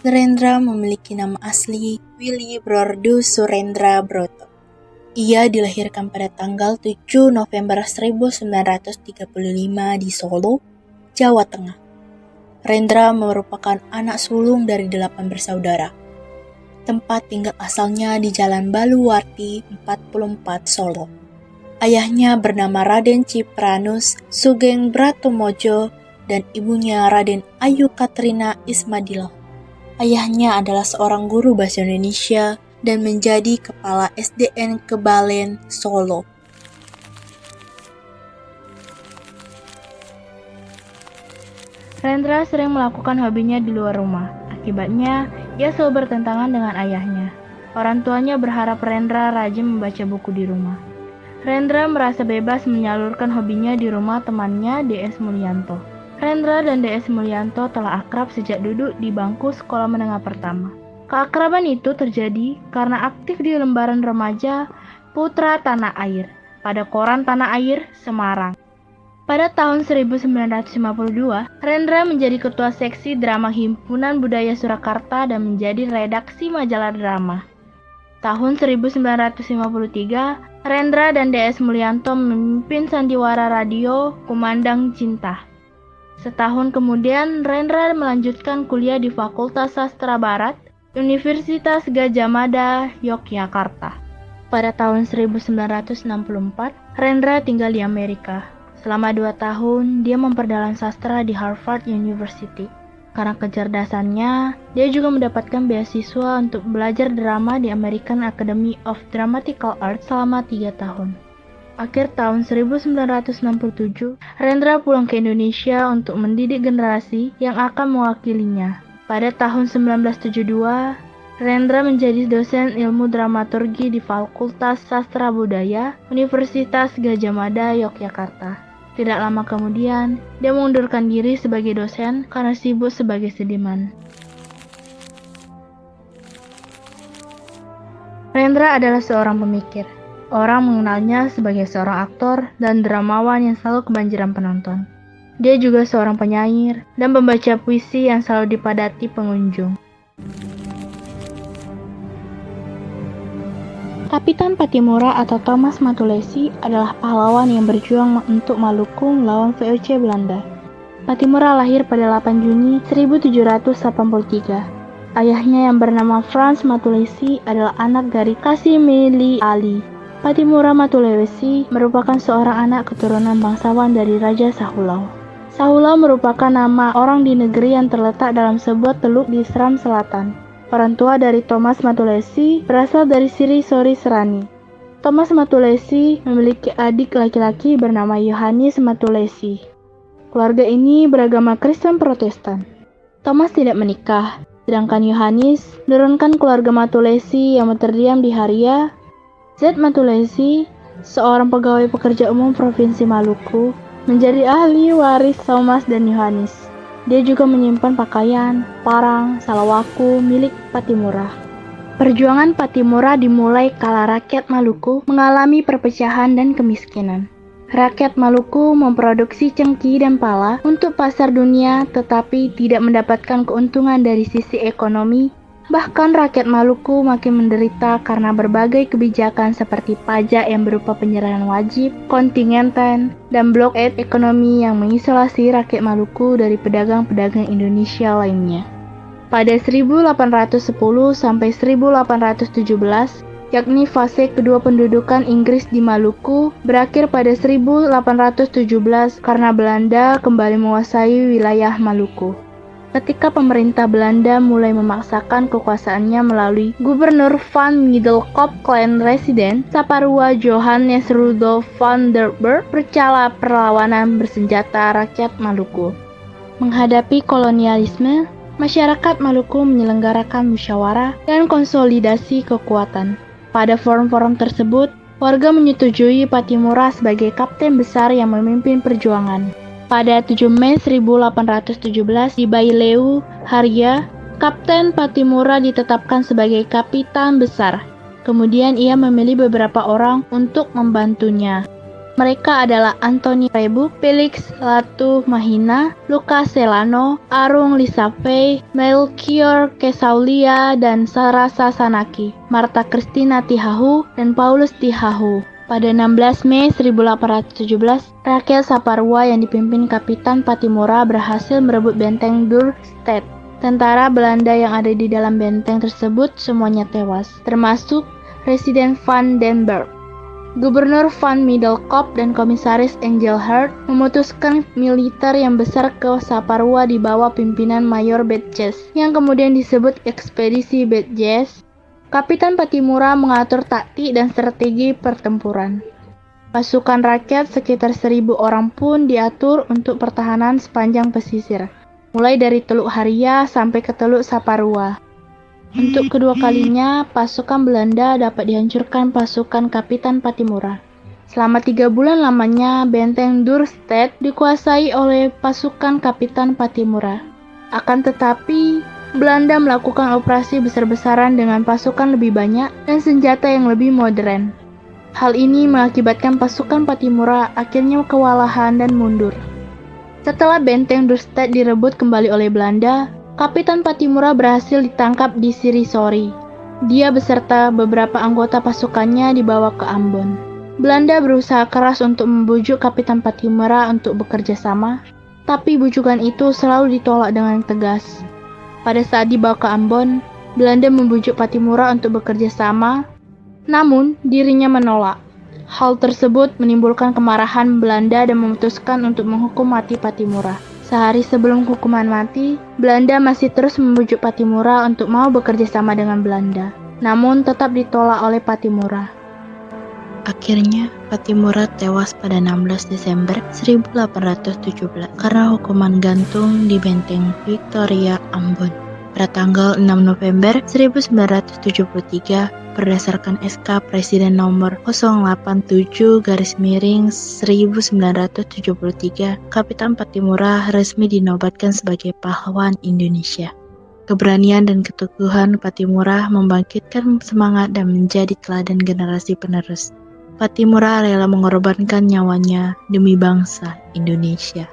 Surendra memiliki nama asli Willy Broardo Surendra Broto. Ia dilahirkan pada tanggal 7 November 1935 di Solo, Jawa Tengah. Rendra merupakan anak sulung dari 8 bersaudara. Tempat tinggal asalnya di Jalan Baluwarti 44 Solo. Ayahnya bernama Raden Cipranus Sugeng Bratomojo dan ibunya Raden Ayu Katrina Ismadilo. Ayahnya adalah seorang guru bahasa Indonesia dan menjadi kepala SDN Kebalen, Solo. Rendra sering melakukan hobinya di luar rumah. Akibatnya, ia selalu bertentangan dengan ayahnya. Orang tuanya berharap Rendra rajin membaca buku di rumah. Rendra merasa bebas menyalurkan hobinya di rumah temannya DS Mulyanto. Rendra dan DS Mulyanto telah akrab sejak duduk di bangku sekolah menengah pertama. Keakraban itu terjadi karena aktif di lembaran remaja Putra Tanah Air pada koran Tanah Air, Semarang. Pada tahun 1952, Rendra menjadi ketua seksi drama Himpunan Budaya Surakarta dan menjadi redaksi majalah drama. Tahun 1953, Rendra dan DS Mulyanto memimpin sandiwara radio Kumandang Cinta. Setahun kemudian, Rendra melanjutkan kuliah di Fakultas Sastra Barat, Universitas Gadjah Mada, Yogyakarta. Pada tahun 1964, Rendra tinggal di Amerika. Selama 2 tahun, dia memperdalam sastra di Harvard University. Karena kecerdasannya, dia juga mendapatkan beasiswa untuk belajar drama di American Academy of Dramatical Arts selama 3 tahun. Akhir tahun 1967, Rendra pulang ke Indonesia untuk mendidik generasi yang akan mewakilinya. Pada tahun 1972, Rendra menjadi dosen ilmu dramaturgi di Fakultas Sastra Budaya, Universitas Gadjah Mada, Yogyakarta. Tidak lama kemudian, dia mengundurkan diri sebagai dosen karena sibuk sebagai seniman. Rendra adalah seorang pemikir. Orang mengenalnya sebagai seorang aktor dan dramawan yang selalu kebanjiran penonton. Dia juga seorang penyair dan pembaca puisi yang selalu dipadati pengunjung. Kapitan Pattimura atau Thomas Matulesi adalah pahlawan yang berjuang untuk Maluku melawan VOC Belanda. Pattimura lahir pada 8 Juni 1783. Ayahnya yang bernama Frans Matulesi adalah anak dari Kasimili Ali. Pattimura Matulesi merupakan seorang anak keturunan bangsawan dari Raja Sahulau. Sahulau merupakan nama orang di negeri yang terletak dalam sebuah teluk di Seram Selatan. Orang tua dari Thomas Matulesi berasal dari Siri Sori Serani. Thomas Matulesi memiliki adik laki-laki bernama Yohanes Matulesi. Keluarga ini beragama Kristen Protestan. Thomas tidak menikah, sedangkan Yohanes menurunkan keluarga Matulesi yang terdiam di Haria. Z. Matulesi, seorang pegawai pekerja umum Provinsi Maluku, menjadi ahli waris Thomas dan Yohanes. Dia juga menyimpan pakaian, parang, salawaku milik Pattimura. Perjuangan Pattimura dimulai kala rakyat Maluku mengalami perpecahan dan kemiskinan. Rakyat Maluku memproduksi cengkih dan pala untuk pasar dunia tetapi tidak mendapatkan keuntungan dari sisi ekonomi. Bahkan rakyat Maluku makin menderita karena berbagai kebijakan seperti pajak yang berupa penyerahan wajib, kontingenten, dan blokade ekonomi yang mengisolasi rakyat Maluku dari pedagang-pedagang Indonesia lainnya. Pada 1810 sampai 1817, yakni fase kedua pendudukan Inggris di Maluku, berakhir pada 1817 karena Belanda kembali menguasai wilayah Maluku. Ketika pemerintah Belanda mulai memaksakan kekuasaannya melalui Gubernur van Middelkoop Clan Resident Saparua Johannes Rudolf van der Burg bercala perlawanan bersenjata rakyat Maluku. Menghadapi kolonialisme, masyarakat Maluku menyelenggarakan musyawarah dan konsolidasi kekuatan. Pada forum-forum tersebut, warga menyetujui Pattimura sebagai kapten besar yang memimpin perjuangan. Pada 7 Mei 1817 di Baileu, Haria, Kapten Pattimura ditetapkan sebagai kapitan besar. Kemudian ia memilih beberapa orang untuk membantunya. Mereka adalah Antoni Prebu, Felix Latu Mahina, Lucas Celano, Arung Lisafei, Melchior Kesaulia, dan Sarasa Sanaki, Marta Christina Tihahu, dan Paulus Tihahu. Pada 16 Mei 1817, Rakyat Saparua yang dipimpin Kapitan Patimura berhasil merebut benteng Dürrstedt. Tentara Belanda yang ada di dalam benteng tersebut semuanya tewas, termasuk Residen van den Berg. Gubernur Van Middelkoop dan Komisaris Engelhard memutuskan militer yang besar ke Saparua di bawah pimpinan Mayor Betjes, yang kemudian disebut Ekspedisi Betjes. Kapitan Patimura mengatur taktik dan strategi pertempuran. Pasukan rakyat sekitar 1.000 orang pun diatur untuk pertahanan sepanjang pesisir, mulai dari Teluk Haria sampai ke Teluk Saparua. Untuk kedua kalinya, pasukan Belanda dapat dihancurkan pasukan Kapitan Patimura. Selama 3 bulan lamanya, benteng Dürrstedt dikuasai oleh pasukan Kapitan Patimura. Akan tetapi, Belanda melakukan operasi besar-besaran dengan pasukan lebih banyak dan senjata yang lebih modern. Hal ini mengakibatkan pasukan Patimura akhirnya kewalahan dan mundur. Setelah benteng Dürrstedt direbut kembali oleh Belanda, Kapitan Patimura berhasil ditangkap di Sirisori. Dia beserta beberapa anggota pasukannya dibawa ke Ambon. Belanda berusaha keras untuk membujuk Kapitan Patimura untuk bekerja sama, tapi bujukan itu selalu ditolak dengan tegas. Pada saat dibawa ke Ambon, Belanda membujuk Patimura untuk bekerja sama, namun dirinya menolak. Hal tersebut menimbulkan kemarahan Belanda dan memutuskan untuk menghukum mati Patimura. Sehari sebelum hukuman mati, Belanda masih terus membujuk Patimura untuk mau bekerja sama dengan Belanda, namun tetap ditolak oleh Patimura. Akhirnya, Patimura tewas pada 16 Desember 1817 karena hukuman gantung di benteng Victoria, Ambon. Pada tanggal 6 November 1973, berdasarkan SK Presiden nomor 087/1973, Kapitan Patimura resmi dinobatkan sebagai pahlawan Indonesia. Keberanian dan keteguhan Patimura membangkitkan semangat dan menjadi teladan generasi penerus. Patimura rela mengorbankan nyawanya demi bangsa Indonesia.